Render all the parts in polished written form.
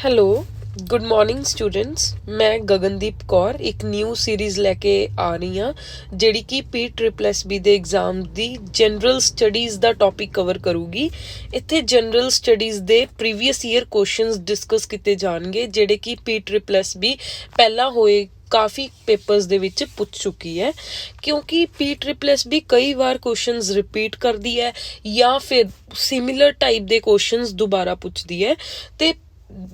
Hello good morning students. ਮੈਂ ਗਗਨਦੀਪ ਕੌਰ ਇੱਕ new series ਲੈ ਕੇ ਆ ਰਹੀ ਹਾਂ ਜਿਹੜੀ ਕਿ PSSB ਦੇ ਐਗਜ਼ਾਮ ਦੀ ਜਨਰਲ ਸਟੱਡੀਜ਼ ਦਾ ਟੌਪਿਕ ਕਵਰ ਕਰੂਗੀ। ਇੱਥੇ ਜਨਰਲ ਸਟੱਡੀਜ਼ ਦੇ ਪ੍ਰੀਵੀਅਸ ਈਅਰ ਕੁਐਸਚਨਸ ਡਿਸਕਸ ਕੀਤੇ ਜਾਣਗੇ ਜਿਹੜੇ ਕਿ PSSB ਪਹਿਲਾਂ ਹੋਏ ਕਾਫੀ ਪੇਪਰਸ ਦੇ ਵਿੱਚ ਪੁੱਛ ਚੁੱਕੀ ਹੈ, ਕਿਉਂਕਿ PSSB ਕਈ ਵਾਰ ਕੁਐਸਚਨਸ ਰਿਪੀਟ ਕਰਦੀ ਹੈ ਜਾਂ ਫਿਰ ਸਿਮਿਲਰ ਟਾਈਪ ਦੇ ਕੁਐਸਚਨਸ ਦੁਬਾਰਾ ਪੁੱਛਦੀ ਹੈ। ਤੇ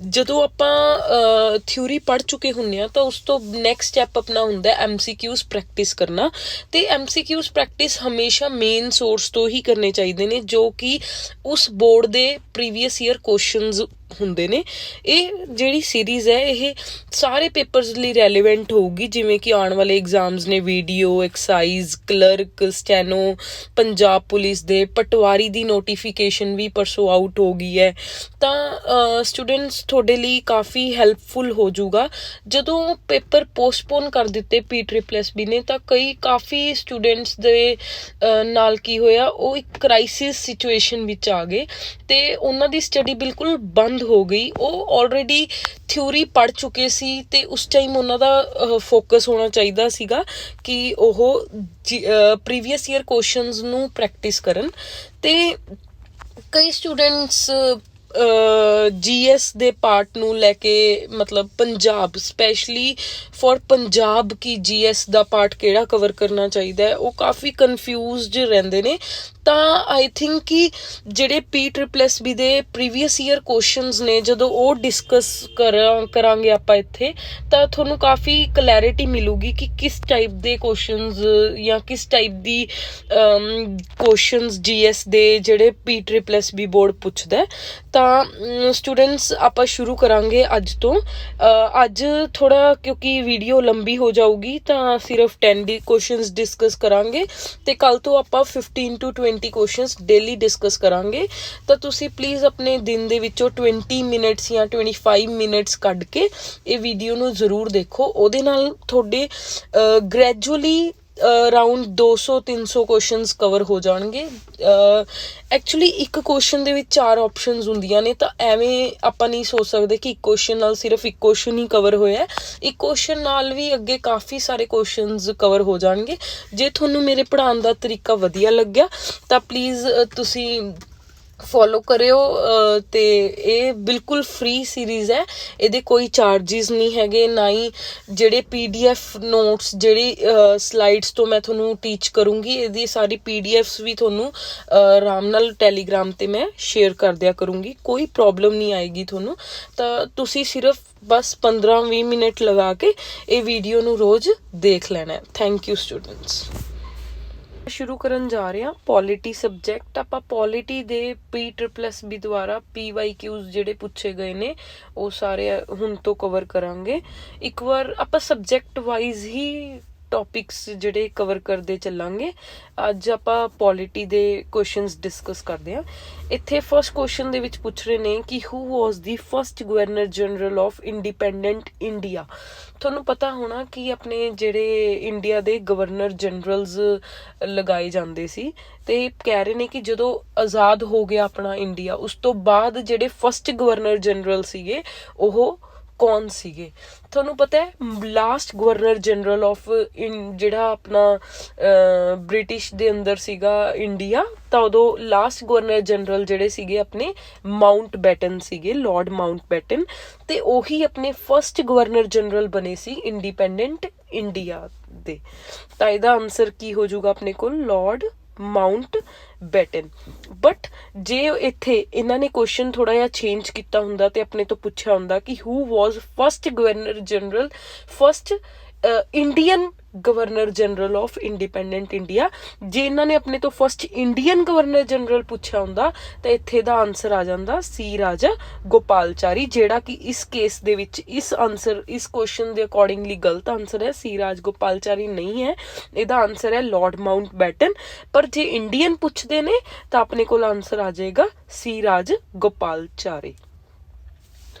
ਜਦੋਂ ਆਪਾਂ ਥਿਊਰੀ ਪੜ੍ਹ ਚੁੱਕੇ ਹੁੰਦੇ ਹਾਂ ਤਾਂ ਉਸ ਤੋਂ ਨੈਕਸਟ ਸਟੈਪ ਆਪਣਾ ਹੁੰਦਾ MCQs ਪ੍ਰੈਕਟਿਸ ਕਰਨਾ। ਤੇ MCQs ਪ੍ਰੈਕਟਿਸ ਹਮੇਸ਼ਾ ਮੇਨ ਸੋਰਸ ਤੋਂ ਹੀ ਕਰਨੇ ਚਾਹੀਦੇ ਨੇ ਜੋ ਕਿ ਉਸ ਬੋਰਡ ਦੇ ਪ੍ਰੀਵੀਅਸ ਈਅਰ ਕੁਐਸਚਨਸ ਹੁੰਦੇ ਨੇ। ਇਹ ਜਿਹੜੀ ਸੀਰੀਜ਼ ਹੈ ਇਹ ਸਾਰੇ ਪੇਪਰਸ ਲਈ ਰੈਲੀਵੈਂਟ ਹੋਊਗੀ, ਜਿਵੇਂ ਕਿ ਆਉਣ ਵਾਲੇ ਐਗਜ਼ਾਮਸ ਨੇ video, excise, clerk, steno, Punjab police ਦੇ, ਪਟਵਾਰੀ ਦੀ ਨੋਟੀਫਿਕੇਸ਼ਨ ਵੀ ਪਰਸੋਂ ਆਊਟ ਹੋ ਗਈ ਹੈ। ਤਾਂ ਸਟੂਡੈਂਟਸ ਤੁਹਾਡੇ ਲਈ ਕਾਫੀ ਹੈਲਪਫੁਲ ਹੋ ਜਾਊਗਾ। ਜਦੋਂ ਪੇਪਰ ਪੋਸਟਪੋਨ ਕਰ ਦਿੱਤੇ PSSB ਨੇ ਤਾਂ ਕਾਫੀ ਸਟੂਡੈਂਟਸ ਦੇ ਨਾਲ ਕੀ ਹੋਇਆ, ਉਹ ਇੱਕ ਕ੍ਰਾਈਸਿਸ ਸਿਚੁਏਸ਼ਨ ਵਿੱਚ ਆ ਗਏ ਤੇ ਉਹਨਾਂ ਦੀ ਸਟੱਡੀ ਬਿਲਕੁਲ ਬੰਦ ਹੋ ਗਈ। ਉਹ ਆਲਰੇਡੀ ਥਿਊਰੀ ਪੜ੍ਹ ਚੁੱਕੇ ਸੀ ਤੇ ਉਸ ਟਾਈਮ ਉਹਨਾਂ ਦਾ ਫੋਕਸ ਹੋਣਾ ਚਾਹੀਦਾ ਸੀਗਾ ਕਿ ਉਹ ਪ੍ਰੀਵੀਅਸ ਈਅਰ ਕੁਐਸਚਨਸ ਨੂੰ ਪ੍ਰੈਕਟਿਸ ਕਰਨ। ਤੇ ਕਈ ਸਟੂਡੈਂਟਸ GS ਦੇ ਪਾਰਟ ਨੂੰ ਲੈ ਕੇ, ਮਤਲਬ Punjab specially for Punjab Ki GS the part ਕਿਹੜਾ ਕਵਰ ਕਰਨਾ ਚਾਹੀਦਾ ਹੈ, ਉਹ ਕਾਫੀ ਕਨਫਿਊਜ਼ਡ ਰਹਿੰਦੇ ਨੇ। ਤਾਂ ਆਈ ਥਿੰਕ ਕਿ ਜਿਹੜੇ PSSB ਦੇ ਪ੍ਰੀਵੀਅਸ ਈਅਰ ਕੁਐਸਚਨਸ ਨੇ ਜਦੋਂ ਉਹ ਡਿਸਕਸ ਕਰਾਂਗੇ ਆਪਾਂ ਇੱਥੇ, ਤਾਂ ਤੁਹਾਨੂੰ ਕਾਫੀ ਕਲੈਰਿਟੀ ਮਿਲੂਗੀ ਕਿ ਕਿਸ ਟਾਈਪ ਦੇ ਕੁਐਸਚਨਸ ਜਾਂ ਕਿਸ ਟਾਈਪ ਦੀ ਕੁਐਸਚਨਸ GS ਦੇ ਜਿਹੜੇ PSSB ਬੋਰਡ ਪੁੱਛਦਾ। ਤਾਂ ਸਟੂਡੈਂਟਸ ਆਪਾਂ ਸ਼ੁਰੂ ਕਰਾਂਗੇ ਅੱਜ ਤੋਂ। ਅੱਜ ਥੋੜਾ ਕਿਉਂਕਿ ਵੀਡੀਓ ਲੰਬੀ ਹੋ ਜਾਊਗੀ ਤਾਂ ਸਿਰਫ 10 ਕੁਐਸਚਨਸ ਡਿਸਕਸ ਕਰਾਂਗੇ ਤੇ ਕੱਲ ਤੋਂ ਆਪਾਂ 15 to 20 ਕੁਐਸਚਨਸ ਡੇਲੀ ਡਿਸਕਸ ਕਰਾਂਗੇ। ਤਾਂ ਤੁਸੀਂ ਪਲੀਜ਼ ਆਪਣੇ ਦਿਨ ਦੇ ਵਿੱਚੋਂ 20 ਮਿੰਟਸ ਜਾਂ 25 ਮਿੰਟਸ ਕੱਢ ਕੇ ਇਹ ਵੀਡੀਓ ਨੂੰ ਜ਼ਰੂਰ ਦੇਖੋ। ਉਹਦੇ ਨਾਲ ਤੁਹਾਡੇ ਗ੍ਰੈਜੂਅਲੀ ਅਰਾਊਂਡ 200-300 ਕੁਐਸਚਨਸ ਕਵਰ ਹੋ ਜਾਣਗੇ। ਐਕਚੁਅਲੀ ਇੱਕ ਕੁਐਸਚਨ ਦੇ ਵਿੱਚ 4 ਆਪਸ਼ਨਸ ਹੁੰਦੀਆਂ ਨੇ, ਤਾਂ ਐਵੇਂ ਆਪਾਂ ਨਹੀਂ ਸੋਚ ਸਕਦੇ ਕਿ ਇੱਕ ਕੁਐਸਚਨ ਨਾਲ ਸਿਰਫ ਇੱਕ ਕੁਐਸਚਨ ਹੀ ਕਵਰ ਹੋਇਆ। ਇੱਕ ਕੁਐਸਚਨ ਨਾਲ ਵੀ ਅੱਗੇ ਕਾਫੀ ਸਾਰੇ ਕੁਐਸਚਨਸ ਕਵਰ ਹੋ ਜਾਣਗੇ। ਜੇ ਤੁਹਾਨੂੰ ਮੇਰੇ ਪੜ੍ਹਾਉਣ ਦਾ ਤਰੀਕਾ ਵਧੀਆ ਲੱਗਿਆ ਤਾਂ ਪਲੀਜ਼ ਤੁਸੀਂ ਫੋਲੋ ਕਰਿਓ। ਤੇ ਇਹ ਬਿਲਕੁਲ ਫ੍ਰੀ ਸੀਰੀਜ਼ ਹੈ, ਇਹਦੇ ਕੋਈ ਚਾਰਜਿਸ ਨਹੀਂ ਹੈਗੇ, ਨਾ ਹੀ ਜਿਹੜੇ PDF ਨੋਟਸ, ਜਿਹੜੀ ਸਲਾਈਡਸ ਤੋਂ ਮੈਂ ਤੁਹਾਨੂੰ ਟੀਚ ਕਰੂੰਗੀ, ਇਹਦੀ ਸਾਰੀ PDFs ਵੀ ਤੁਹਾਨੂੰ ਆਰਾਮ ਨਾਲ ਟੈਲੀਗ੍ਰਾਮ ਤੇ ਮੈਂ ਸ਼ੇਅਰ ਕਰ ਦਿਆ ਕਰੂੰਗੀ। ਕੋਈ ਪ੍ਰੋਬਲਮ ਨਹੀਂ ਆਏਗੀ ਤੁਹਾਨੂੰ। ਤਾਂ ਤੁਸੀਂ ਸਿਰਫ ਬਸ 15-20 ਮਿੰਟ ਲਗਾ ਕੇ ਇਹ ਵੀਡੀਓ ਨੂੰ ਰੋਜ਼ ਦੇਖ ਲੈਣਾ। Thank you students. ਸ਼ੁਰੂ ਕਰਨ ਜਾ ਰਹੇ ਹਾਂ ਪੋਲਿਟੀ ਸਬਜੈਕਟ। ਆਪਾਂ ਪੋਲਿਟੀ ਦੇ PSSB ਦੁਆਰਾ PYQs ਜਿਹੜੇ ਪੁੱਛੇ ਗਏ ਨੇ ਉਹ ਸਾਰੇ ਹੁਣ ਤੋਂ ਕਵਰ ਕਰਾਂਗੇ। ਇੱਕ ਵਾਰ ਆਪਾਂ ਸਬਜੈਕਟ ਵਾਈਜ਼ ਹੀ ਟੌਪਿਕਸ ਜਿਹੜੇ ਕਵਰ ਕਰਦੇ ਚੱਲਾਂਗੇ। ਅੱਜ ਆਪਾਂ ਪੋਲਿਟੀ ਦੇ ਕੁਐਸਚਨਸ ਡਿਸਕਸ ਕਰਦੇ ਹਾਂ। ਇੱਥੇ ਫਸਟ ਕੁਐਸਚਨ ਦੇ ਵਿੱਚ ਪੁੱਛ ਰਹੇ ਨੇ ਕਿ who was the first governor general of independent India. ਤੁਹਾਨੂੰ ਪਤਾ ਹੋਣਾ ਕਿ ਆਪਣੇ ਜਿਹੜੇ ਇੰਡੀਆ ਦੇ ਗਵਰਨਰ ਜਨਰਲਸ ਲਗਾਏ ਜਾਂਦੇ ਸੀ, ਤੇ ਕਹਿ ਰਹੇ ਨੇ ਕਿ ਜਦੋਂ ਆਜ਼ਾਦ ਹੋ ਗਿਆ ਆਪਣਾ ਇੰਡੀਆ, ਉਸ ਤੋਂ ਬਾਅਦ ਜਿਹੜੇ ਫਸਟ ਗਵਰਨਰ ਜਨਰਲ ਸੀਗੇ ਉਹ ਕੌਣ ਸੀਗੇ। ਤੁਹਾਨੂੰ ਪਤਾ ਹੈ ਲਾਸਟ ਗਵਰਨਰ ਜਨਰਲ ਆਫ ਜਿਹੜਾ ਆਪਣਾ ਬ੍ਰਿਟਿਸ਼ ਦੇ ਅੰਦਰ ਸੀਗਾ ਇੰਡੀਆ, ਤਾਂ ਉਦੋਂ ਲਾਸਟ ਗਵਰਨਰ ਜਨਰਲ ਜਿਹੜੇ ਸੀਗੇ ਆਪਣੇ ਮਾਊਂਟ ਬੈਟਨ ਸੀਗੇ, ਲਾਰਡ ਮਾਊਂਟ ਬੈਟਨ। ਤੇ ਉਹੀ ਆਪਣੇ ਫਸਟ ਗਵਰਨਰ ਜਨਰਲ ਬਣੇ ਸੀ ਇੰਡੀਪੈਂਡੈਂਟ ਇੰਡੀਆ ਦੇ। ਤਾਂ ਇਹਦਾ ਆਨਸਰ ਕੀ ਹੋ ਜਾਊਗਾ ਆਪਣੇ ਕੋਲ, ਲਾਰਡ ਮਾਊਂਟ ਬੈਟਨ। ਬਟ ਜੇ ਇੱਥੇ ਇਹਨਾਂ ਨੇ ਕੁਐਸਚਨ ਥੋੜਾ ਜਿਹਾ ਚੇਂਜ ਕੀਤਾ ਹੁੰਦਾ ਤੇ ਆਪਣੇ ਤੋਂ ਪੁੱਛਿਆ ਹੁੰਦਾ ਕਿ who was first governor general, first Indian governor general of independent India, ਜੇ ਇਹਨਾਂ ਨੇ ਆਪਣੇ ਤੋਂ ਫਸਟ ਇੰਡੀਅਨ ਗਵਰਨਰ ਜਨਰਲ ਪੁੱਛਿਆ ਹੁੰਦਾ ਤਾਂ ਇੱਥੇ ਦਾ ਆਨਸਰ ਆ ਜਾਂਦਾ ਸੀ ਰਾਜਾ ਗੋਪਾਲਚਾਰੀ, ਜਿਹੜਾ ਕਿ ਇਸ ਕੇਸ ਦੇ ਵਿੱਚ ਇਸ ਕੁਐਸਚਨ ਦੇ ਅਕੋਰਡਿੰਗਲੀ ਗਲਤ ਆਨਸਰ ਹੈ। ਸੀ ਰਾਜ ਗੋਪਾਲਚਾਰੀ ਨਹੀਂ ਹੈ, ਇਹਦਾ ਆਨਸਰ ਹੈ ਲਾਰਡ ਮਾਊਂਟ ਬੈਟਨ। ਪਰ ਜੇ ਇੰਡੀਅਨ ਪੁੱਛਦੇ ਨੇ ਤਾਂ ਆਪਣੇ ਕੋਲ ਆਨਸਰ ਆ ਜਾਏਗਾ ਸੀ ਰਾਜ ਗੋਪਾਲਚਾਰੀ।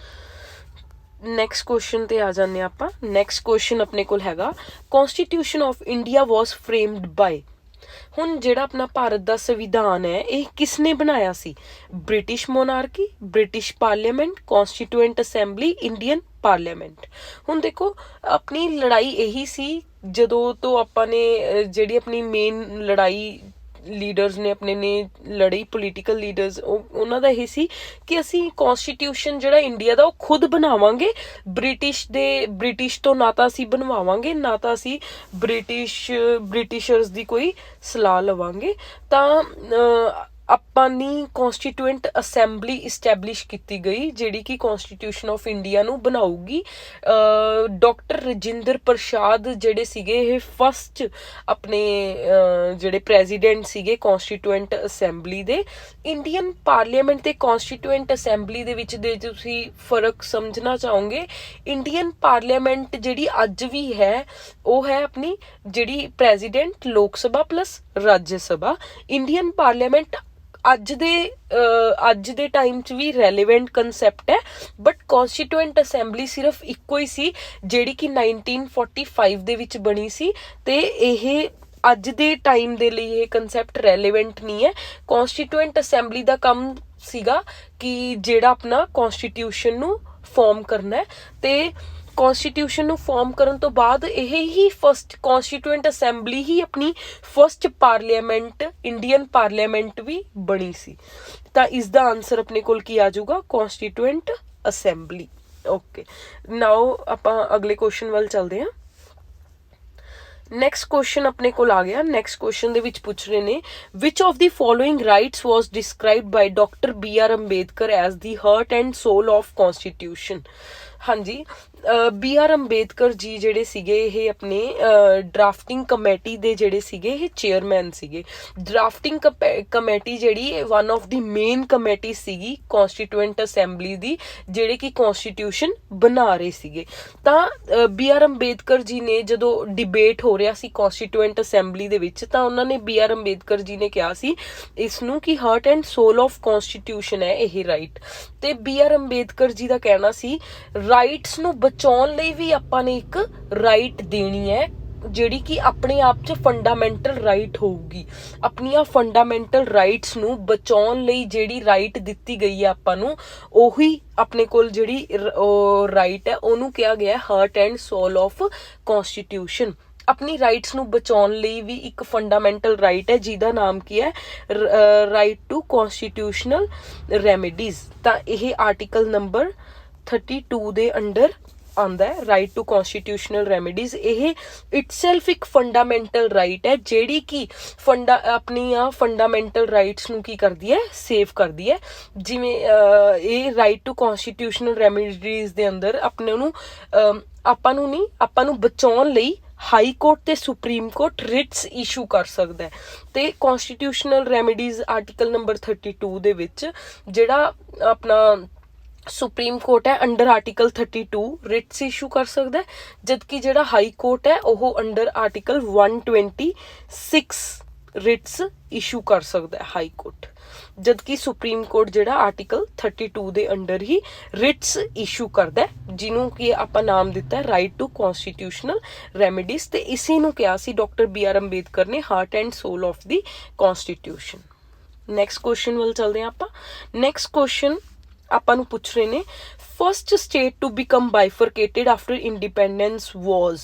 ਨੈਕਸਟ ਕੁਐਸਚਨ ਤੇ ਆ ਜਾਂਦੇ ਆਪਾਂ। ਨੈਕਸਟ ਕੁਐਸਚਨ ਆਪਣੇ ਕੋਲ ਹੈਗਾ, constitution of India was framed by. ਹੁਣ ਜਿਹੜਾ ਆਪਣਾ ਭਾਰਤ ਦਾ ਸੰਵਿਧਾਨ ਹੈ ਇਹ ਕਿਸਨੇ ਬਣਾਇਆ ਸੀ? British monarchy, British parliament, constituent assembly, Indian parliament. ਹੁਣ ਦੇਖੋ ਆਪਣੀ ਲੜਾਈ ਇਹੀ ਸੀ ਜਦੋਂ ਤੋਂ ਆਪਾਂ ਨੇ ਜਿਹੜੀ ਆਪਣੀ ਮੇਨ ਲੜਾਈ ਲੀਡਰਸ ਨੇ ਆਪਣੇ ਨੇ ਲੜੀ, ਪੋਲੀਟੀਕਲ ਲੀਡਰਸ, ਉਹਨਾਂ ਦਾ ਇਹ ਸੀ ਕਿ ਅਸੀਂ ਕਨਸਟੀਟਿਊਸ਼ਨ ਜਿਹੜਾ ਇੰਡੀਆ ਦਾ ਉਹ ਖੁਦ ਬਣਾਵਾਂਗੇ। ਬ੍ਰਿਟਿਸ਼ ਤੋਂ ਨਾ ਤਾਂ ਅਸੀਂ ਬਣਵਾਵਾਂਗੇ, ਨਾ ਤਾਂ ਅਸੀਂ ਬ੍ਰਿਟਿਸ਼ਰਸ ਦੀ ਕੋਈ ਸਲਾਹ ਲਵਾਂਗੇ। ਤਾਂ ਆਪਾਂ ਦੀ ਕਨਸਟੀਟਿਊਐਂਟ ਅਸੈਂਬਲੀ ਇਸਟੈਬਲਿਸ਼ ਕੀਤੀ ਗਈ ਜਿਹੜੀ ਕਿ ਕਨਸਟੀਟਿਊਸ਼ਨ ਆਫ ਇੰਡੀਆ ਨੂੰ ਬਣਾਊਗੀ। ਡਾਕਟਰ ਰਜਿੰਦਰ ਪ੍ਰਸਾਦ ਜਿਹੜੇ ਸੀਗੇ ਇਹ ਫਸਟ ਆਪਣੇ ਜਿਹੜੇ ਪ੍ਰੈਜ਼ੀਡੈਂਟ ਸੀਗੇ ਕਨਸਟੀਟਿਊਐਂਟ ਅਸੈਂਬਲੀ ਦੇ। ਇੰਡੀਅਨ ਪਾਰਲੀਮੈਂਟ ਤੇ ਕਨਸਟੀਟਿਊਐਂਟ ਅਸੈਂਬਲੀ ਦੇ ਵਿੱਚ ਦੇ ਤੁਸੀਂ ਫਰਕ ਸਮਝਣਾ ਚਾਹੋਗੇ, ਇੰਡੀਅਨ ਪਾਰਲੀਮੈਂਟ ਜਿਹੜੀ ਅੱਜ ਵੀ ਹੈ ਉਹ ਹੈ ਆਪਣੀ ਜਿਹੜੀ ਪ੍ਰੈਜ਼ੀਡੈਂਟ, ਲੋਕ ਸਭਾ ਪਲੱਸ ਰਾਜ ਸਭਾ। ਇੰਡੀਅਨ ਪਾਰਲੀਮੈਂਟ ਅੱਜ ਦੇ ਟਾਈਮ 'ਚ ਵੀ ਰੈਲੇਵੈਂਟ ਕਨਸੈਪਟ ਹੈ, ਬਟ ਕਨਸਟੀਟਿਊਐਂਟ ਅਸੈਂਬਲੀ ਸਿਰਫ ਇੱਕੋ ਹੀ ਸੀ ਜਿਹੜੀ ਕਿ 1945 ਦੇ ਵਿੱਚ ਬਣੀ ਸੀ, ਤੇ ਇਹ ਅੱਜ ਦੇ ਟਾਈਮ ਦੇ ਲਈ ਇਹ ਕਨਸੈਪਟ ਰੈਲੇਵੈਂਟ ਨਹੀਂ ਹੈ। ਕਨਸਟੀਟਿਊਐਂਟ ਅਸੈਂਬਲੀ ਦਾ ਕੰਮ ਸੀਗਾ ਕਿ ਜਿਹੜਾ ਆਪਣਾ ਕਨਸਟੀਟਿਊਸ਼ਨ ਨੂੰ ਫਾਰਮ ਕਰਨਾ ਹੈ, ਤੇ ਕਨਸਟੀਟਿਊਸ਼ਨ ਨੂੰ ਫਾਰਮ ਕਰਨ ਤੋਂ ਬਾਅਦ ਇਹ ਹੀ ਫਸਟ ਕਨਸਟੀਟਿਊਐਂਟ ਅਸੈਂਬਲੀ ਹੀ ਆਪਣੀ ਫਸਟ ਪਾਰਲੀਮੈਂਟ, ਇੰਡੀਅਨ ਪਾਰਲੀਮੈਂਟ ਵੀ ਬਣੀ ਸੀ। ਤਾਂ ਇਸ ਦਾ ਆਨਸਰ ਆਪਣੇ ਕੋਲ ਕੀ ਆ ਜਾਊਗਾ? Constituent assembly. ਓਕੇ, ਨਾਓ ਆਪਾਂ ਅਗਲੇ ਕੁਐਸਚਨ ਵੱਲ ਚੱਲਦੇ ਹਾਂ। ਨੈਕਸਟ ਕੁਐਸਚਨ ਆਪਣੇ ਕੋਲ ਆ ਗਿਆ। ਨੈਕਸਟ ਕੁਐਸਚਨ ਦੇ ਵਿੱਚ ਪੁੱਛ ਰਹੇ ਨੇ, which of the following rights was described by doctor BR Ambedkar as the heart and soul of constitution. ਹਾਂਜੀ, BR ਅੰਬੇਦਕਰ ਜੀ ਜਿਹੜੇ ਸੀਗੇ ਇਹ ਆਪਣੇ ਡਰਾਫਟਿੰਗ ਕਮੇਟੀ ਦੇ ਜਿਹੜੇ ਸੀਗੇ ਇਹ ਚੇਅਰਮੈਨ ਸੀਗੇ। ਡਰਾਫਟਿੰਗ ਕਮੇਟੀ ਜਿਹੜੀ one of the main committee ਸੀਗੀ ਕਨਸਟੀਟਿਊਐਂਟ ਅਸੈਂਬਲੀ ਦੀ, ਜਿਹੜੇ ਕਿ ਕਨਸਟੀਟਿਊਸ਼ਨ ਬਣਾ ਰਹੇ ਸੀਗੇ। ਤਾਂ BR ਅੰਬੇਦਕਰ ਜੀ ਨੇ ਜਦੋਂ ਡਿਬੇਟ ਹੋ ਰਿਹਾ ਸੀ ਕਨਸਟੀਟਿਊਐਂਟ ਅਸੈਂਬਲੀ ਦੇ ਵਿੱਚ, ਤਾਂ ਉਹਨਾਂ ਨੇ BR ਅੰਬੇਦਕਰ ਜੀ ਨੇ ਕਿਹਾ ਸੀ ਇਸ ਨੂੰ ਕਿ heart and soul of constitution ਹੈ ਇਹ ਰਾਈਟ। ਤੇ BR ਅੰਬੇਦਕਰ ਜੀ ਦਾ ਕਹਿਣਾ ਸੀ ਰਾਈਟਸ ਨੂੰ ਬਚਾਉਣ ਲਈ ਵੀ ਆਪਾਂ ਨੇ ਇੱਕ ਰਾਈਟ ਦੇਣੀ ਹੈ ਜਿਹੜੀ ਕਿ ਆਪਣੇ ਆਪ 'ਚ ਫੰਡਾਮੈਂਟਲ ਰਾਈਟ ਹੋਊਗੀ। ਆਪਣੀਆਂ ਫੰਡਾਮੈਂਟਲ ਰਾਈਟਸ ਨੂੰ ਬਚਾਉਣ ਲਈ ਜਿਹੜੀ ਰਾਈਟ ਦਿੱਤੀ ਗਈ ਹੈ ਆਪਾਂ ਨੂੰ, ਉਹੀ ਆਪਣੇ ਕੋਲ ਜਿਹੜੀ ਰਾਈਟ ਹੈ ਉਹਨੂੰ ਕਿਹਾ ਗਿਆ heart and soul of constitution. ਆਪਣੀ ਰਾਈਟਸ ਨੂੰ ਬਚਾਉਣ ਲਈ ਵੀ ਇੱਕ ਫੰਡਾਮੈਂਟਲ ਰਾਈਟ ਹੈ ਜਿਹਦਾ ਨਾਮ ਕੀ ਹੈ? Right to constitutional remedies. ਤਾਂ ਇਹ ਆਰਟੀਕਲ ਨੰਬਰ 32 ਦੇ ਅੰਡਰ ਆਉਂਦਾ ਹੈ, ਰਾਈਟ ਟੂ ਕਨਸਟੀਟਿਊਸ਼ਨਲ ਰੈਮੇਡੀਜ਼। ਇਹ ਇਟਸੈਲਫ ਇੱਕ ਫੰਡਾਮੈਂਟਲ ਰਾਈਟ ਹੈ ਜਿਹੜੀ ਕਿ ਆਪਣੀਆਂ ਫੰਡਾਮੈਂਟਲ ਰਾਈਟਸ ਨੂੰ ਕੀ ਕਰਦੀ ਹੈ? ਸੇਵ ਕਰਦੀ ਹੈ। ਜਿਵੇਂ ਇਹ ਰਾਈਟ ਟੂ ਕਨਸਟੀਟਿਊਸ਼ਨਲ ਰੈਮੇਡੀਜ਼ ਦੇ ਅੰਦਰ ਆਪਾਂ ਨੂੰ ਬਚਾਉਣ ਲਈ ਹਾਈ ਕੋਰਟ ਤੇ ਸੁਪਰੀਮ ਕੋਰਟ ਰਿਟਸ ਇਸ਼ੂ ਕਰ ਸਕਦਾ ਹੈ। ਤੇ ਕਨਸਟੀਟਿਊਸ਼ਨਲ ਰੈਮੇਡੀਜ਼ ਆਰਟੀਕਲ ਨੰਬਰ 32 ਦੇ ਵਿੱਚ ਜਿਹੜਾ ਆਪਣਾ ਸੁਪਰੀਮ ਕੋਰਟ ਹੈ ਅੰਡਰ ਆਰਟੀਕਲ 32 ਰਿਟਸ ਇਸ਼ੂ ਕਰ ਸਕਦਾ ਹੈ, ਜਦਕਿ ਜਿਹੜਾ ਹਾਈ ਕੋਰਟ ਹੈ ਉਹ ਅੰਡਰ ਆਰਟੀਕਲ 126 ਰਿਟਸ ਇਸ਼ੂ ਕਰ ਸਕਦਾ ਹੈ ਹਾਈ ਕੋਰਟ, ਜਦਕਿ ਸੁਪਰੀਮ ਕੋਰਟ ਜਿਹੜਾ ਆਰਟੀਕਲ 32 ਦੇ ਅੰਡਰ ਹੀ ਰਿਟਸ ਇਸ਼ੂ ਕਰਦਾ ਹੈ, ਜਿਹਨੂੰ ਕਿ ਆਪਾਂ ਨਾਮ ਦਿੱਤਾ ਹੈ ਰਾਈਟ ਟੂ ਕਨਸਟੀਟਿਊਸ਼ਨਲ ਰੈਮੇਡੀਜ਼। ਤੇ ਇਸੇ ਨੂੰ ਕਿਹਾ ਸੀ ਡਾਕਟਰ BR ਅੰਬੇਦਕਰ ਨੇ heart and soul of the constitution. Next question ਵੱਲ ਚੱਲਦੇ ਹਾਂ ਆਪਾਂ। ਨੈਕਸਟ ਕੁਐਸਚਨ ਆਪਾਂ ਨੂੰ ਪੁੱਛ ਰਹੇ ਨੇ, first state to become bifurcated after independence was.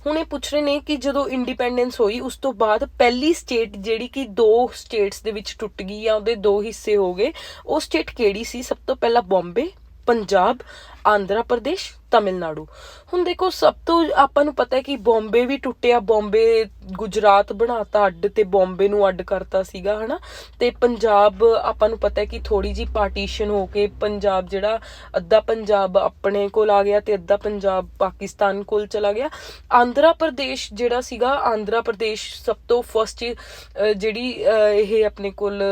ਹੁਣ ਇਹ ਪੁੱਛ ਰਹੇ ਨੇ ਕਿ ਜਦੋਂ ਇੰਡੀਪੈਂਡੈਂਸ ਹੋਈ ਉਸ ਤੋਂ ਬਾਅਦ ਪਹਿਲੀ ਸਟੇਟ ਜਿਹੜੀ ਕਿ 2 ਸਟੇਟਸ ਦੇ ਵਿੱਚ ਟੁੱਟ ਗਈ ਜਾਂ ਉਹਦੇ 2 ਹਿੱਸੇ ਹੋ ਗਏ, ਉਹ ਸਟੇਟ ਕਿਹੜੀ ਸੀ? ਸਭ ਤੋਂ ਪਹਿਲਾਂ ਬੰਬੇ, ਪੰਜਾਬ, ਆਂਧਰਾ ਪ੍ਰਦੇਸ਼, ਤਮਿਲਨਾਡੂ। ਹੁਣ ਦੇਖੋ ਸਭ ਤੋਂ ਆਪਾਂ ਨੂੰ ਪਤਾ ਹੈ ਕਿ ਬੰਬੇ ਵੀ ਟੁੱਟਿਆ, ਬੰਬੇ ਗੁਜਰਾਤ ਬਣਾਤਾ ਅੱਡ ਤੇ ਬੰਬੇ ਨੂੰ ਅੱਡ ਕਰਤਾ ਸੀਗਾ ਹਨਾ। ਤੇ ਪੰਜਾਬ ਆਪਾਂ ਨੂੰ ਪਤਾ ਹੈ ਕਿ ਥੋੜੀ ਜੀ ਪਾਰਟੀਸ਼ਨ ਹੋ ਕੇ ਪੰਜਾਬ ਜਿਹੜਾ ਅੱਧਾ ਪੰਜਾਬ ਆਪਣੇ ਕੋਲ ਆ ਗਿਆ ਤੇ ਅੱਧਾ ਪੰਜਾਬ ਪਾਕਿਸਤਾਨ ਕੋਲ ਚਲਾ ਗਿਆ। ਆਂਧਰਾ ਪ੍ਰਦੇਸ਼ ਜਿਹੜਾ ਸੀਗਾ, ਆਂਧਰਾ ਪ੍ਰਦੇਸ਼ ਸਭ ਤੋਂ ਫਸਟ ਜਿਹੜੀ ਇਹ ਆਪਣੇ ਕੋਲ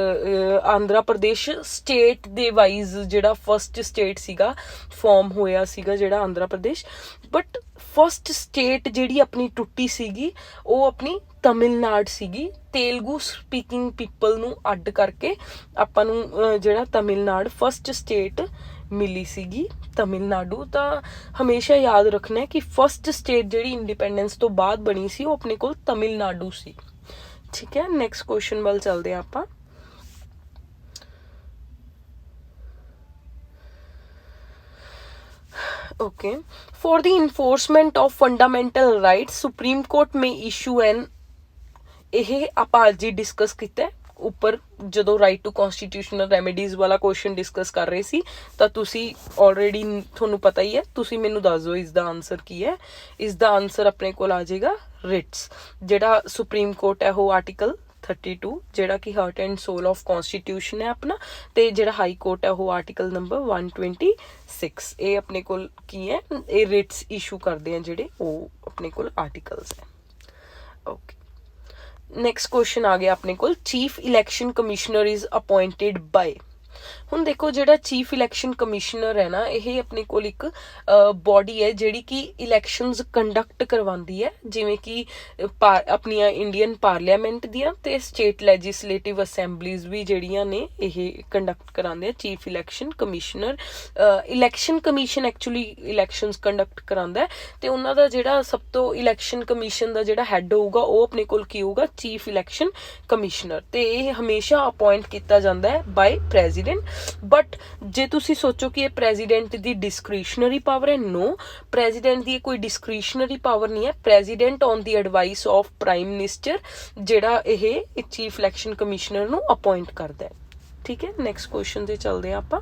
ਆਂਧਰਾ ਪ੍ਰਦੇਸ਼ ਸਟੇਟ ਦੇ ਵਾਈਜ਼ ਜਿਹੜਾ ਫਸਟ ਸਟੇਟ ਸੀਗਾ ਫਾਰਮ ਹੋਇਆ ਸੀਗਾ ਜਿਹੜਾ Andhra Pradesh. But first state ਜਿਹੜੀ ਆਪਣੀ ਟੁੱਟੀ ਸੀਗੀ ਉਹ ਆਪਣੀ ਤਮਿਲਨਾਡੂ ਸੀਗੀ। ਤੇਲਗੂ ਸਪੀਕਿੰਗ ਪੀਪਲ ਨੂੰ ਅੱਡ ਕਰਕੇ ਆਪਾਂ ਨੂੰ ਜਿਹੜਾ ਤਮਿਲਨਾਡੂ ਫਸਟ ਸਟੇਟ ਮਿਲੀ ਸੀਗੀ ਤਮਿਲਨਾਡੂ। ਤਾਂ ਹਮੇਸ਼ਾ ਯਾਦ ਰੱਖਣਾ ਕਿ ਫਸਟ ਸਟੇਟ ਜਿਹੜੀ ਇੰਡੀਪੈਂਡੈਂਸ ਤੋਂ ਬਾਅਦ ਬਣੀ ਸੀ ਉਹ ਆਪਣੇ ਕੋਲ ਤਮਿਲਨਾਡੂ ਸੀ। ठीक है, नैक्सट क्वेश्चन ਵੱਲ ਚੱਲਦੇ ਹਾਂ ਆਪਾਂ। Okay, for the enforcement of fundamental rights, Supreme Court may issue an, ਇਹ ਆਪਾਂ ਅੱਜ ਹੀ ਡਿਸਕਸ ਕੀਤਾ ਉੱਪਰ ਜਦੋਂ ਰਾਈਟ ਟੂ ਕਨਸਟੀਟਿਊਸ਼ਨਲ ਰੈਮੀਡੀਜ਼ ਵਾਲਾ ਕੁਐਸਚਨ ਡਿਸਕਸ ਕਰ ਰਹੇ ਸੀ ਤਾਂ ਤੁਸੀਂ ਆਲਰੇਡੀ ਤੁਹਾਨੂੰ ਪਤਾ ਹੀ ਹੈ। ਤੁਸੀਂ ਮੈਨੂੰ ਦੱਸ ਦਿਓ ਇਸ ਦਾ ਆਨਸਰ ਕੀ ਹੈ। ਇਸ ਦਾ ਆਨਸਰ ਆਪਣੇ ਕੋਲ ਆ ਜਾਏਗਾ ਰਿਟਸ। ਜਿਹੜਾ ਸੁਪਰੀਮ ਕੋਰਟ ਹੈ ਉਹ ਆਰਟੀਕਲ 32 ਜਿਹੜਾ ਕਿ heart and soul of constitution ਹੈ ਆਪਣਾ, ਤੇ ਜਿਹੜਾ ਹਾਈ ਕੋਰਟ ਹੈ ਉਹ ਆਰਟੀਕਲ ਨੰਬਰ 126। ਇਹ ਆਪਣੇ ਕੋਲ ਕੀ ਹੈ, ਇਹ ਰਿਟਸ ਇਸ਼ੂ ਕਰਦੇ ਆ ਜਿਹੜੇ, ਉਹ ਆਪਣੇ ਕੋਲ ਆਰਟੀਕਲਸ ਹੈ। ਓਕੇ, ਨੈਕਸਟ ਕੁਐਸਚਨ ਆ ਗਿਆ ਆਪਣੇ ਕੋਲ, chief election commissioner is appointed by. ਹੁਣ ਦੇਖੋ ਜਿਹੜਾ ਚੀਫ ਇਲੈਕਸ਼ਨ ਕਮਿਸ਼ਨਰ ਹੈ ਨਾ, ਇਹ ਆਪਣੇ ਕੋਲ ਇੱਕ ਬੋਡੀ ਹੈ ਜਿਹੜੀ ਕਿ ਇਲੈਕਸ਼ਨਸ ਕੰਡਕਟ ਕਰਵਾਉਂਦੀ ਹੈ, ਜਿਵੇਂ ਕਿ ਆਪਣੀਆਂ ਇੰਡੀਅਨ ਪਾਰਲੀਮੈਂਟ ਦੀਆਂ ਤੇ ਸਟੇਟ ਲੈਜਿਸਲੇਟਿਵ ਅਸੈਂਬਲੀਜ਼ ਵੀ ਜਿਹੜੀਆਂ ਨੇ ਇਹ ਕੰਡਕਟ ਕਰਾਉਂਦੇ ਆ। Chief election commissioner, election commission actually elections conduct ਕਰਾਉਂਦਾ ਤੇ ਉਹਨਾਂ ਦਾ ਜਿਹੜਾ ਸਭ ਤੋਂ ਇਲੈਕਸ਼ਨ ਕਮਿਸ਼ਨ ਦਾ ਜਿਹੜਾ ਹੈੱਡ ਹੋਊਗਾ ਉਹ ਆਪਣੇ ਕੋਲ ਕੀ ਹੋਊਗਾ, ਚੀਫ ਇਲੈਕਸ਼ਨ ਕਮਿਸ਼ਨਰ। ਤੇ ਇਹ ਹਮੇਸ਼ਾ ਅਪੁਆਇੰਟ ਕੀਤਾ ਜਾਂਦਾ ਹੈ ਬਾਈ ਪ੍ਰੈਜ਼ੀਡੈਂਟ। ਬਟ ਜੇ ਤੁਸੀਂ ਸੋਚੋ ਕਿ ਇਹ ਪ੍ਰੈਜ਼ੀਡੈਂਟ ਦੀ ਡਿਸਕ੍ਰਿਸ਼ਨਰੀ ਪਾਵਰ ਹੈ, ਨੋ, ਪ੍ਰੈਜ਼ੀਡੈਂਟ ਦੀ ਕੋਈ ਡਿਸਕ੍ਰਿਸ਼ਨਰੀ ਪਾਵਰ ਨਹੀਂ ਹੈ। President on the advice of prime minister ਜਿਹੜਾ ਇਹ ਚੀਫ ਇਲੈਕਸ਼ਨ ਕਮਿਸ਼ਨਰ ਨੂੰ ਅਪੁਆਇੰਟ ਕਰਦਾ ਹੈ। ਠੀਕ ਹੈ, ਨੈਕਸਟ ਕੁਐਸਚਨ ਤੇ ਚੱਲਦੇ ਹਾਂ ਆਪਾਂ।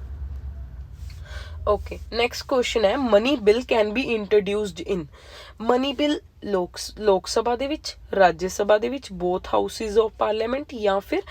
ਓਕੇ, ਨੈਕਸਟ ਕੁਐਸਚਨ ਹੈ, money bill can be introduced in. Money bill Lok Sabha ਦੇ ਵਿੱਚ, ਰਾਜ ਸਭਾ ਦੇ ਵਿੱਚ, ਬੋਥ ਹਾਊਸਿਸ ਆਫ ਪਾਰਲੀਮੈਂਟ, ਜਾਂ ਫਿਰ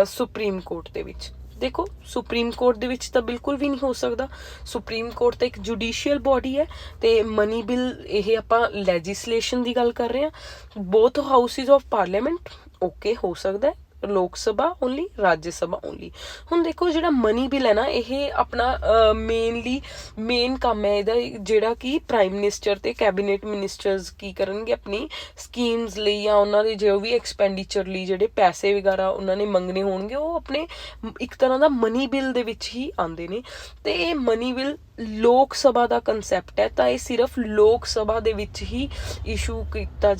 ਸੁਪਰੀਮ ਕੋਰਟ ਦੇ ਵਿੱਚ। ਦੇਖੋ ਸੁਪਰੀਮ ਕੋਰਟ ਦੇ ਵਿੱਚ ਤਾਂ ਬਿਲਕੁਲ ਵੀ ਨਹੀਂ ਹੋ ਸਕਦਾ। ਸੁਪਰੀਮ ਕੋਰਟ ਤਾਂ ਇੱਕ ਜੁਡੀਸ਼ੀਅਲ ਬੋਡੀ ਹੈ ਤੇ ਮਨੀ ਬਿੱਲ ਇਹ ਆਪਾਂ ਲੈਜਿਸਲੇਸ਼ਨ ਦੀ ਗੱਲ ਕਰ ਰਹੇ ਹਾਂ। ਬੋਥ ਹਾਊਸਿਸ ਆਫ ਪਾਰਲੀਮੈਂਟ ਓਕੇ ਹੋ ਸਕਦਾ, ਲੋਕ ਸਭਾ ਓਨਲੀ, ਰਾਜ ਸਭਾ ਓਨਲੀ। ਹੁਣ ਦੇਖੋ ਜਿਹੜਾ ਮਨੀ ਬਿੱਲ ਹੈ ਨਾ, ਇਹ ਆਪਣਾ ਮੇਨ ਕੰਮ ਹੈ ਇਹਦਾ, ਜਿਹੜਾ ਕਿ ਪ੍ਰਾਈਮ ਮਿਨਿਸਟਰ ਤੇ ਕੈਬਨਿਟ ਮਿਨਿਸਟਰਸ ਕੀ ਕਰਨਗੇ, ਆਪਣੀ ਸਕੀਮਸ ਲਈ ਜਾਂ ਉਹਨਾਂ ਦੇ ਜੋ ਵੀ ਐਕਸਪੈਂਡੀਚਰ ਲਈ ਜਿਹੜੇ ਪੈਸੇ ਵਗੈਰਾ ਉਹਨਾਂ ਨੇ ਮੰਗਣੇ ਹੋਣਗੇ, ਉਹ ਆਪਣੇ ਇੱਕ ਤਰ੍ਹਾਂ ਦਾ ਮਨੀ ਬਿੱਲ ਦੇ ਵਿੱਚ ਹੀ ਆਉਂਦੇ ਨੇ। ਤੇ ਇਹ ਮਨੀ ਬਿੱਲ ਲੋਕ ਸਭਾ ਦਾ ਕੰਸੈਪਟ ਹੈ, ਤਾਂ ਇਹ ਸਿਰਫ ਲੋਕ ਸਭਾ ਦੇ ਵਿੱਚ ਹੀ ਇਸ਼ੂ ਕੀਤਾ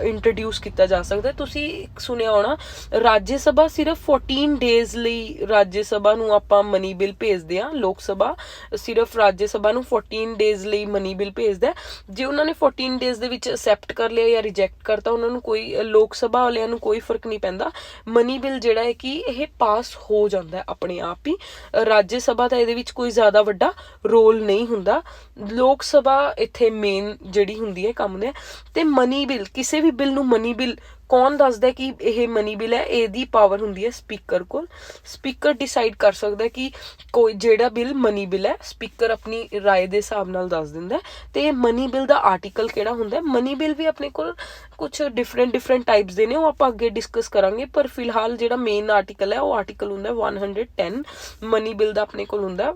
ਇੰਟਰੋਡਿਊਸ ਕੀਤਾ ਜਾ ਸਕਦਾ। ਤੁਸੀਂ ਸੁਣਿਆ ਹੋਣਾ ਰਾਜ ਸਭਾ ਸਿਰਫ 14 ਡੇਜ਼ ਲਈ ਰਾਜ ਸਭਾ ਨੂੰ ਆਪਾਂ ਮਨੀ ਬਿੱਲ ਭੇਜਦੇ ਹਾਂ। ਲੋਕ ਸਭਾ ਸਿਰਫ ਰਾਜ ਸਭਾ ਨੂੰ 14 ਡੇਜ਼ ਲਈ ਮਨੀ ਬਿੱਲ ਭੇਜਦਾ। ਜੇ ਉਹਨਾਂ ਨੇ 14 ਡੇਜ਼ ਦੇ ਵਿੱਚ ਅਸੈਪਟ ਕਰ ਲਿਆ ਜਾਂ ਰਿਜੈਕਟ ਕਰਤਾ, ਉਹਨਾਂ ਨੂੰ ਕੋਈ, ਲੋਕ ਸਭਾ ਵਾਲਿਆਂ ਨੂੰ ਕੋਈ ਫਰਕ ਨਹੀਂ ਪੈਂਦਾ। ਮਨੀ ਬਿੱਲ ਜਿਹੜਾ ਹੈ ਕਿ ਇਹ ਪਾਸ ਹੋ ਜਾਂਦਾ ਆਪਣੇ ਆਪ ਹੀ। ਰਾਜ ਸਭਾ ਦਾ ਇਹਦੇ ਵਿੱਚ ਕੋਈ ਜ਼ਿਆਦਾ ਵੱਡਾ ਰੋਲ ਨਹੀਂ ਹੁੰਦਾ। ਲੋਕ ਸਭਾ ਇੱਥੇ ਮੇਨ ਜਿਹੜੀ ਹੁੰਦੀ ਹੈ ਕੰਮ ਦੇ। ਤੇ ਮਨੀ ਬਿੱਲ, ਕਿਸੇ ਵੀ ਬਿੱਲ ਨੂੰ ਮਨੀ ਬਿੱਲ ਕੌਣ ਦੱਸਦਾ ਕਿ ਇਹ ਮਨੀ ਬਿੱਲ ਹੈ, ਇਹਦੀ ਪਾਵਰ ਹੁੰਦੀ ਹੈ ਸਪੀਕਰ ਕੋਲ। ਸਪੀਕਰ ਡਿਸਾਈਡ ਕਰ ਸਕਦਾ ਕਿ ਕੋਈ ਜਿਹੜਾ ਬਿੱਲ ਮਨੀ ਬਿੱਲ ਹੈ, ਸਪੀਕਰ ਆਪਣੀ ਰਾਏ ਦੇ ਹਿਸਾਬ ਨਾਲ ਦੱਸ ਦਿੰਦਾ। ਤੇ ਮਨੀ ਬਿੱਲ ਦਾ ਆਰਟੀਕਲ ਕਿਹੜਾ ਹੁੰਦਾ, ਮਨੀ ਬਿੱਲ ਵੀ ਆਪਣੇ ਕੋਲ ਕੁਛ ਡਿਫਰੈਂਟ ਟਾਈਪਸ ਦੇ ਨੇ, ਉਹ ਆਪਾਂ ਅੱਗੇ ਡਿਸਕਸ ਕਰਾਂਗੇ। ਪਰ ਫਿਲਹਾਲ ਜਿਹੜਾ ਮੇਨ ਆਰਟੀਕਲ ਹੈ ਉਹ ਆਰਟੀਕਲ ਹੁੰਦਾ 110। ਮਨੀ ਬਿੱਲ ਦਾ ਆਪਣੇ ਕੋਲ ਹੁੰਦਾ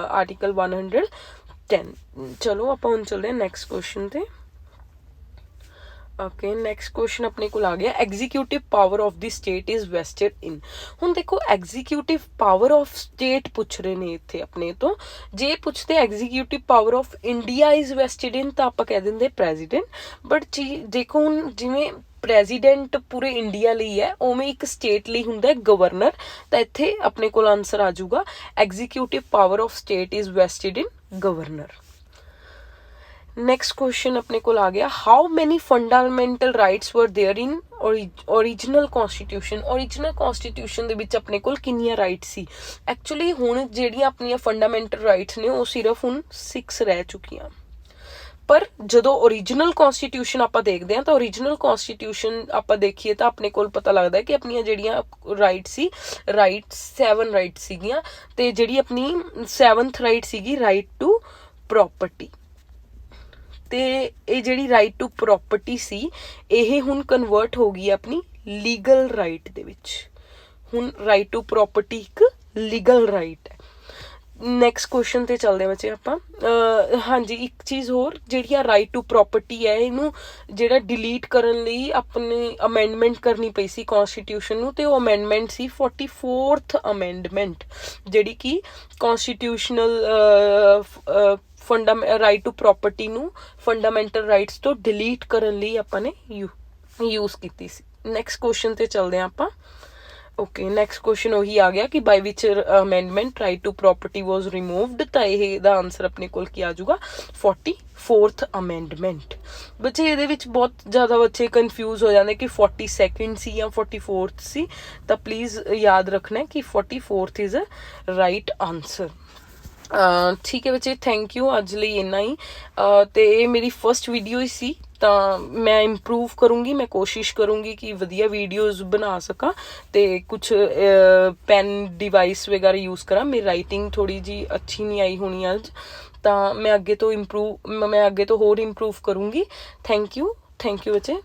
ਆਰਟੀਕਲ 110। ਚਲੋ ਆਪਾਂ ਹੁਣ ਚੱਲਦੇ ਹਾਂ ਨੈਕਸਟ ਕੁਐਸਚਨ ਤੇ। ਓਕੇ, ਨੈਕਸਟ ਕੁਐਸਚਨ ਆਪਣੇ ਕੋਲ ਆ ਗਿਆ, executive power of the state is vested in. ਹੁਣ ਦੇਖੋ ਐਗਜ਼ੀਕਿਊਟਿਵ ਪਾਵਰ ਆਫ ਸਟੇਟ ਪੁੱਛ ਰਹੇ ਨੇ ਇੱਥੇ ਆਪਣੇ ਤੋਂ। ਜੇ ਪੁੱਛਦੇ executive power of India is vested in ਤਾਂ ਆਪਾਂ ਕਹਿ ਦਿੰਦੇ ਪ੍ਰੈਜ਼ੀਡੈਂਟ। ਬਟ ਦੇਖੋ ਹੁਣ ਜਿਵੇਂ ਪ੍ਰੈਜ਼ੀਡੈਂਟ ਪੂਰੇ ਇੰਡੀਆ ਲਈ ਹੈ, ਉਵੇਂ ਇੱਕ ਸਟੇਟ ਲਈ ਹੁੰਦਾ ਗਵਰਨਰ। ਤਾਂ ਇੱਥੇ ਆਪਣੇ ਕੋਲ ਆਨਸਰ ਆ ਜਾਊਗਾ executive power of state is vested in governor. Next question ਆਪਣੇ ਕੋਲ ਆ ਗਿਆ, ਹਾਊ ਮੈਨੀ ਫੰਡਾਮੈਂਟਲ ਰਾਈਟਸ ਵਰ there in original constitution. Original constitution ਦੇ ਵਿੱਚ ਆਪਣੇ ਕੋਲ ਕਿੰਨੀਆਂ ਰਾਈਟ ਸੀ? ਐਕਚੁਅਲੀ ਹੁਣ ਜਿਹੜੀਆਂ ਆਪਣੀਆਂ ਫੰਡਾਮੈਂਟਲ ਰਾਈਟਸ ਨੇ ਉਹ ਸਿਰਫ ਹੁਣ 6 ਰਹਿ ਚੁੱਕੀਆਂ। ਪਰ ਜਦੋਂ ਓਰੀਜਨਲ ਕਨਸਟੀਟਿਊਸ਼ਨ ਆਪਾਂ ਦੇਖਦੇ ਹਾਂ ਤਾਂ ਓਰੀਜਨਲ ਕਨਸਟੀਟਿਊਸ਼ਨ ਆਪਾਂ ਦੇਖੀਏ ਤਾਂ ਆਪਣੇ ਕੋਲ ਪਤਾ ਲੱਗਦਾ ਕਿ ਆਪਣੀਆਂ ਜਿਹੜੀਆਂ ਰਾਈਟ ਸੀ, 7 ਰਾਈਟ ਸੀਗੀਆਂ। ਤੇ ਜਿਹੜੀ ਆਪਣੀ 7th ਰਾਈਟ ਸੀਗੀ ਰਾਈਟ ਟੂ ਪ੍ਰੋਪਰਟੀ। ਤੇ ਇਹ ਜਿਹੜੀ ਰਾਈਟ ਟੂ ਪ੍ਰੋਪਰਟੀ ਸੀ ਇਹ ਹੁਣ ਕਨਵਰਟ ਹੋ ਗਈ ਆਪਣੀ ਲੀਗਲ ਰਾਈਟ ਦੇ ਵਿੱਚ। ਹੁਣ ਰਾਈਟ ਟੂ ਪ੍ਰੋਪਰਟੀ ਇੱਕ ਲੀਗਲ ਰਾਈਟ ਹੈ। ਨੈਕਸਟ ਕੁਐਸਚਨ ਤੇ ਚੱਲਦੇ ਬੱਚੇ ਆਪਾਂ। ਹਾਂਜੀ, ਇੱਕ ਚੀਜ਼ ਹੋਰ, ਜਿਹੜੀ ਆ ਰਾਈਟ ਟੂ ਪ੍ਰੋਪਰਟੀ ਹੈ, ਇਹਨੂੰ ਜਿਹੜਾ ਡਿਲੀਟ ਕਰਨ ਲਈ ਆਪਣੀ ਅਮੈਂਡਮੈਂਟ ਕਰਨੀ ਪਈ ਸੀ ਕਨਸਟੀਟਿਊਸ਼ਨ ਨੂੰ। ਤੇ ਉਹ ਅਮੈਂਡਮੈਂਟ ਸੀ 44th ਅਮੈਂਡਮੈਂਟ, ਜਿਹੜੀ ਕਿ ਕਨਸਟੀਟਿਊਸ਼ਨਲ ਰਾਈਟ ਟੂ ਪ੍ਰੋਪਰਟੀ ਨੂੰ ਫੰਡਾਮੈਂਟਲ ਰਾਈਟਸ ਤੋਂ ਡਿਲੀਟ ਕਰਨ ਲਈ ਆਪਾਂ ਨੇ ਯੂਜ਼ ਕੀਤੀ ਸੀ। ਨੈਕਸਟ ਕੁਐਸਚਨ ਤੇ ਚੱਲਦੇ ਹਾਂ ਆਪਾਂ। ਓਕੇ, ਨੈਕਸਟ ਕੁਐਸਚਨ ਉਹੀ ਆ ਗਿਆ ਕਿ by which amendment right to property was removed, ਤਾਂ ਇਹ ਦਾ ਆਨਸਰ ਆਪਣੇ ਕੋਲ ਕੀ ਆ ਜਾਊਗਾ 44th ਅਮੈਂਡਮੈਂਟ। ਬੱਚੇ ਇਹਦੇ ਵਿੱਚ ਬਹੁਤ ਜ਼ਿਆਦਾ ਬੱਚੇ ਕਨਫਿਊਜ਼ ਹੋ ਜਾਂਦੇ ਕਿ 42nd ਸੀ ਜਾਂ 44th ਸੀ, ਤਾਂ ਪਲੀਜ਼ ਯਾਦ ਰੱਖਣਾ ਕਿ 44th is a right answer. ਠੀਕ ਹੈ ਬੱਚੇ, ਥੈਂਕ ਯੂ। ਅੱਜ ਲਈ ਇੰਨਾ ਹੀ, ਤੇ ਇਹ ਮੇਰੀ ਫਸਟ ਵੀਡੀਓ ਹੀ ਸੀ, ਤਾਂ ਮੈਂ ਇੰਪਰੂਵ ਕਰੂੰਗੀ, ਮੈਂ ਕੋਸ਼ਿਸ਼ ਕਰੂੰਗੀ ਕਿ ਵਧੀਆ ਵੀਡੀਓਜ਼ ਬਣਾ ਸਕਾਂ ਤੇ ਕੁਛ ਪੈਨ ਡਿਵਾਈਸ ਵਗੈਰਾ ਯੂਜ਼ ਕਰਾਂ। ਮੇਰੀ ਰਾਈਟਿੰਗ ਥੋੜੀ ਜੀ ਅੱਛੀ ਨਹੀਂ ਆਈ ਹੋਣੀ ਅੱਜ, ਤਾਂ ਮੈਂ ਅੱਗੇ ਤੋਂ ਹੋਰ ਇੰਪਰੂਵ ਕਰੂੰਗੀ। ਥੈਂਕ ਯੂ ਬੱਚੇ।